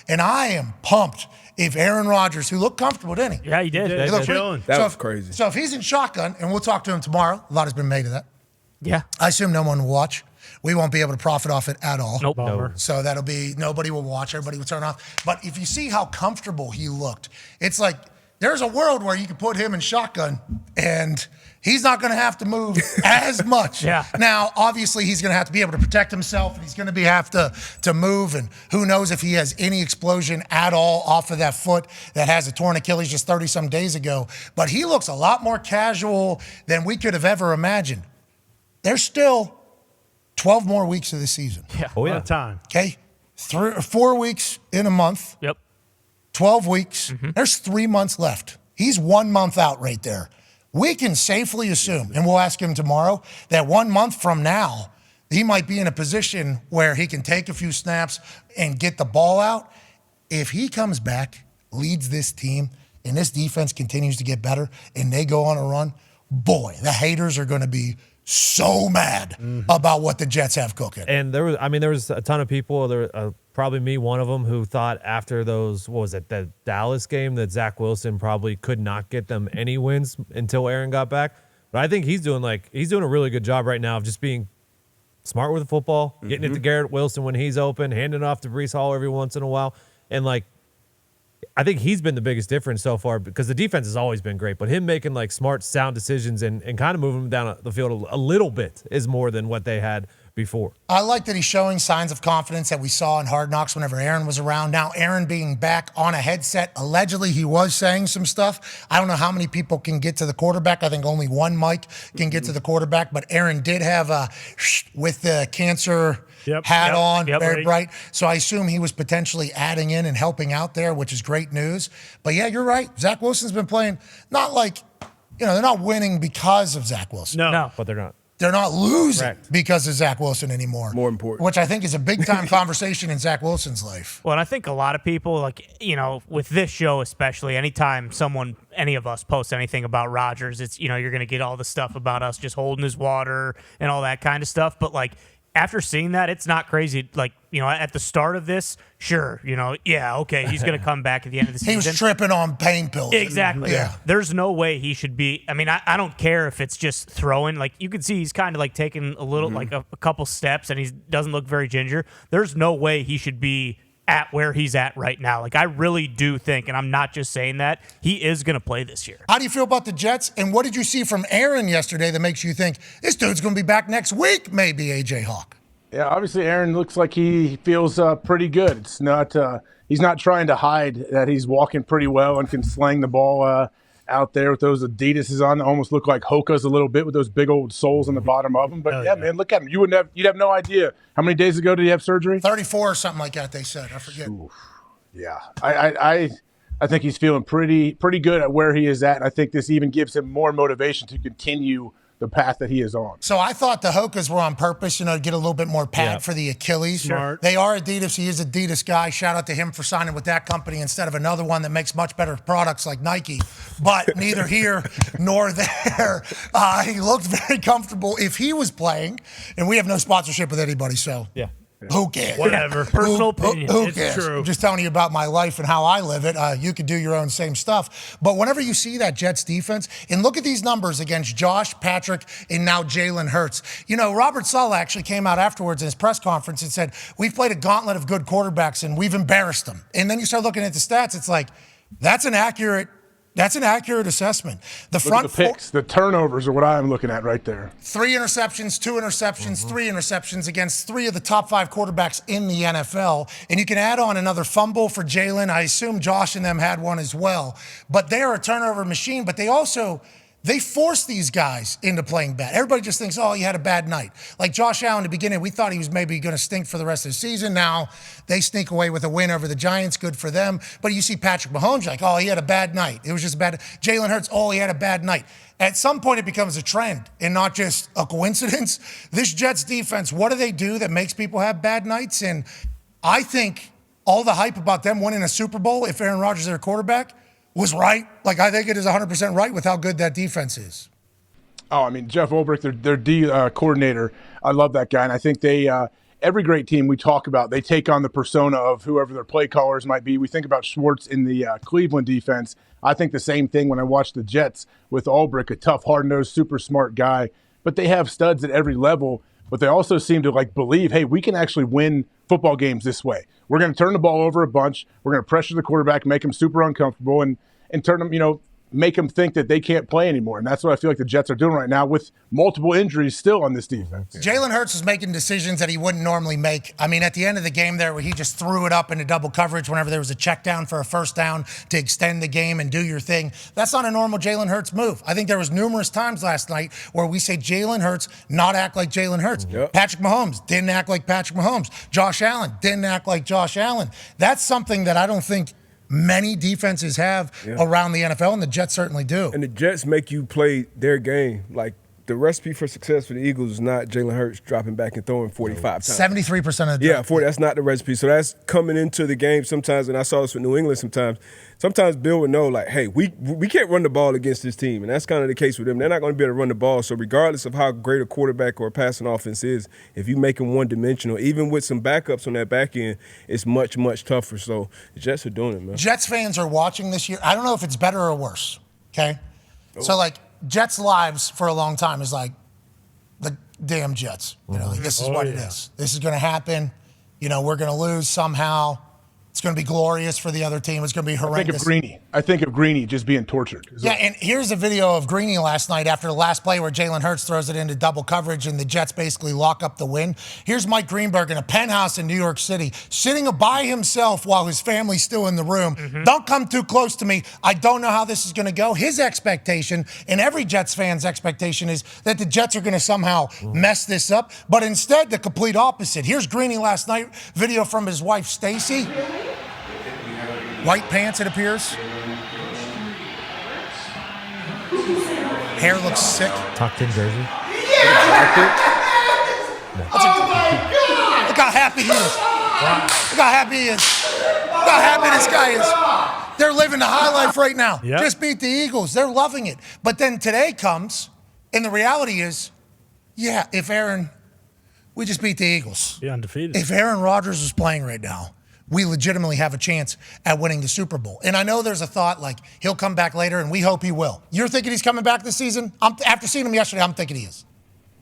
And I am pumped if Aaron Rodgers, who looked comfortable, didn't he? Yeah, he did. He looked chilling. pretty- That was crazy. So if he's in shotgun, and we'll talk to him tomorrow, a lot has been made of that. Yeah. I assume no one will watch. We won't be able to profit off it at all. Nope. No. So that'll be, nobody will watch, everybody will turn off. But if you see how comfortable he looked, it's like there's a world where you can put him in shotgun and he's not going to have to move as much. Yeah. Now, obviously, he's going to have to be able to protect himself, and he's going to have to move, and who knows if he has any explosion at all off of that foot that has a torn Achilles just 30-some days ago. But he looks a lot more casual than we could have ever imagined. There's still 12 more weeks of the season. Yeah. Oh, yeah. Time. Okay? 3 or 4 weeks in a month. Yep. 12 weeks. There's 3 months left. He's 1 month out right there. We can safely assume, and we'll ask him tomorrow, that 1 month from now, he might be in a position where he can take a few snaps and get the ball out. If he comes back, leads this team, and this defense continues to get better, and they go on a run, boy, the haters are going to be so mad about what the Jets have cooking. And there was a ton of people, probably me, one of them, who thought after those, the Dallas game, that Zach Wilson probably could not get them any wins until Aaron got back. But I think he's doing a really good job right now of just being smart with the football, getting it to Garrett Wilson when he's open, handing it off to Breece Hall every once in a while. And I think he's been the biggest difference so far, because the defense has always been great, but him making smart, sound decisions and kind of moving them down the field a little bit is more than what they had before. I like that he's showing signs of confidence that we saw in Hard Knocks whenever Aaron was around. Now, Aaron being back on a headset, allegedly he was saying some stuff. I don't know how many people can get to the quarterback. I think only one mic can get to the quarterback, but Aaron did have with the cancer hat on, very bright. So I assume he was potentially adding in and helping out there, which is great news. But yeah, you're right. Zach Wilson's been playing not they're not winning because of Zach Wilson. No. But they're not. They're not losing Correct. because of Zach Wilson anymore. More important. Which I think is a big-time conversation in Zach Wilson's life. Well, and I think a lot of people, with this show especially, anytime any of us post anything about Rodgers, it's, you're going to get all the stuff about us just holding his water and all that kind of stuff. But, after seeing that, it's not crazy. At the start of this, sure, okay, he's going to come back at the end of the season. He was tripping on pain pills. Exactly. Yeah. There's no way he should be. I mean, I don't care if it's just throwing. You can see he's kind of taking a little, a couple steps, and he doesn't look very ginger. There's no way he should be at where he's at right now. I really do think, and I'm not just saying that, he is going to play this year. How do you feel about the Jets? And what did you see from Aaron yesterday that makes you think this dude's going to be back next week, maybe, A.J. Hawk? Yeah, obviously Aaron looks like he feels pretty good. It's not he's not trying to hide that he's walking pretty well and can sling the ball out there with those Adidas's on that almost look like Hoka's a little bit with those big old soles on the bottom of them. But man, look at him. You'd have no idea. How many days ago did he have surgery? 34 or something like that, they said. I forget. Oof. Yeah. I think he's feeling pretty good at where he is at, and I think this even gives him more motivation to continue the path that he is on. So I thought the Hokas were on purpose, to get a little bit more pad for the Achilles. Smart. They are Adidas. He is an Adidas guy. Shout out to him for signing with that company instead of another one that makes much better products like Nike. But neither here nor there. He looked very comfortable. If he was playing, and we have no sponsorship with anybody, so who cares? Whatever. Personal opinion. Who It's cares? true. I'm just telling you about my life and how I live it. You could do your own same stuff. But whenever you see that Jets defense, and look at these numbers against Josh, Patrick, and now Jalen Hurts. Robert Saleh actually came out afterwards in his press conference and said, we've played a gauntlet of good quarterbacks and we've embarrassed them. And then you start looking at the stats, it's like, that's an accurate assessment. Look at the picks, the turnovers are what I'm looking at right there. 3 interceptions, 2 interceptions, 3 interceptions against 3 of the top 5 quarterbacks in the NFL. And you can add on another fumble for Jalen. I assume Josh and them had one as well. But they are a turnover machine, but they force these guys into playing bad. Everybody just thinks, he had a bad night. Like Josh Allen in the beginning, we thought he was maybe going to stink for the rest of the season. Now they sneak away with a win over the Giants. Good for them. But you see Patrick Mahomes, he had a bad night. It was just bad. Jalen Hurts, he had a bad night. At some point, it becomes a trend and not just a coincidence. This Jets defense, what do they do that makes people have bad nights? And I think all the hype about them winning a Super Bowl, if Aaron Rodgers is their quarterback, was right. I think it is 100% right with how good that defense is. Oh, I mean, Jeff Ulbrich, their D coordinator, I love that guy. And I think they every great team we talk about, they take on the persona of whoever their play callers might be. We think about Schwartz in the Cleveland defense. I think the same thing when I watch the Jets with Ulbrich, a tough, hard-nosed, super smart guy. But they have studs at every level. But they also seem to believe, hey, we can actually win football games this way. We're going to turn the ball over a bunch. We're going to pressure the quarterback, make him super uncomfortable, and turn them, make them think that they can't play anymore. And that's what I feel like the Jets are doing right now with multiple injuries still on this defense. Jalen Hurts is making decisions that he wouldn't normally make. I mean, at the end of the game there where he just threw it up into double coverage whenever there was a check down for a first down to extend the game and do your thing. That's not a normal Jalen Hurts move. I think there was numerous times last night where we say Jalen Hurts not act like Jalen Hurts. Yep. Patrick Mahomes didn't act like Patrick Mahomes. Josh Allen didn't act like Josh Allen. That's something that I don't think many defenses have around the NFL, and the Jets certainly do. And the Jets make you play their game. Like, the recipe for success for the Eagles is not Jalen Hurts dropping back and throwing 45 times. 73% of the time. Yeah, 40, that's not the recipe. So that's coming into the game sometimes, and I saw this with New England sometimes. Sometimes Bill would know, like, hey, we can't run the ball against this team, and that's kind of the case with them. They're not going to be able to run the ball. So regardless of how great a quarterback or a passing offense is, if you make them one-dimensional, even with some backups on that back end, it's much, much tougher. So the Jets are doing it, man. Jets fans are watching this year. I don't know if it's better or worse, okay? So, Jets' lives for a long time is like the damn Jets. This is what it is. This is going to happen. We're going to lose somehow. It's going to be glorious for the other team. It's going to be horrendous. I think of Greeny just being tortured. Yeah, and here's a video of Greeny last night after the last play where Jalen Hurts throws it into double coverage and the Jets basically lock up the win. Here's Mike Greenberg in a penthouse in New York City, sitting by himself while his family's still in the room. Don't come too close to me. I don't know how this is going to go. His expectation, and every Jets fan's expectation, is that the Jets are going to somehow mess this up. But instead, the complete opposite. Here's Greeny last night, video from his wife, Stacy. White pants, it appears. Hair looks sick. Tucked in jersey. Oh my God! Look how happy he is. Look how happy he is. Look how happy this guy is. They're living the high life right now. Yep. Just beat the Eagles. They're loving it. But then today comes, and the reality is, we just beat the Eagles. Be undefeated. If Aaron Rodgers was playing right now, we legitimately have a chance at winning the Super Bowl. And I know there's a thought like he'll come back later, and we hope he will. You're thinking he's coming back this season? After seeing him yesterday, I'm thinking he is.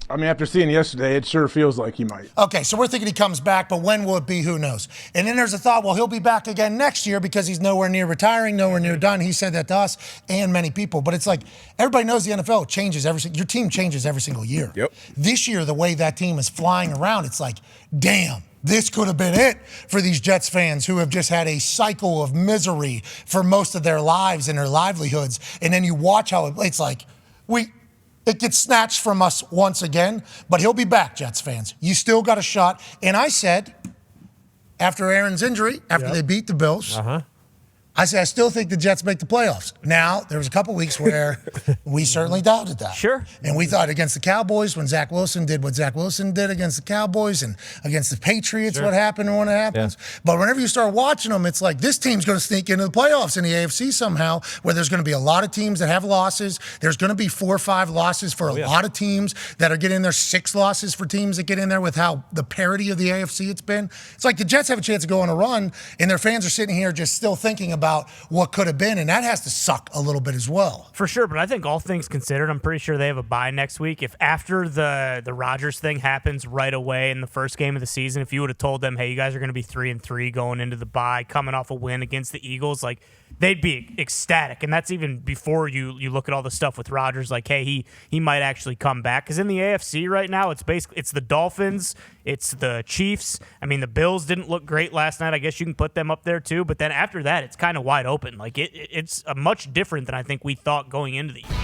I mean, after seeing yesterday, it sure feels like he might. Okay, so we're thinking he comes back, but when will it be? Who knows? And then there's a thought, well, he'll be back again next year because he's nowhere near retiring, nowhere near done. He said that to us and many people. But it's like everybody knows the NFL changes your team changes every single year. Yep. This year, the way that team is flying around, it's like, damn. This could have been it for these Jets fans who have just had a cycle of misery for most of their lives and their livelihoods. And then you watch how it's like, it gets snatched from us once again, but he'll be back, Jets fans. You still got a shot. And I said, after Aaron's injury, after they beat the Bills, I said, I still think the Jets make the playoffs. Now, there was a couple weeks where we certainly doubted that. Sure. And we thought against the Cowboys, when Zach Wilson did what Zach Wilson did against the Cowboys, and against the Patriots, what happened when it happens. Yeah. But whenever you start watching them, it's like this team's going to sneak into the playoffs in the AFC somehow, where there's going to be a lot of teams that have losses. There's going to be 4 or 5 losses for a lot of teams that are getting in there, 6 losses for teams that get in there with how the parity of the AFC it's been. It's like the Jets have a chance to go on a run, and their fans are sitting here just still thinking about what could have been, and that has to suck a little bit as well. For sure, but I think all things considered, I'm pretty sure they have a bye next week. If after the Rodgers thing happens right away in the first game of the season, if you would have told them, hey, you guys are going to be 3-3 going into the bye, coming off a win against the Eagles, like they'd be ecstatic. And that's even before you look at all the stuff with Rodgers, like, hey, he might actually come back. Because in the AFC right now, it's the Dolphins, it's the Chiefs. I mean, the Bills didn't look great last night. I guess you can put them up there too. But then after that, it's kind of wide open. Like it's a much different than I think we thought going into the year.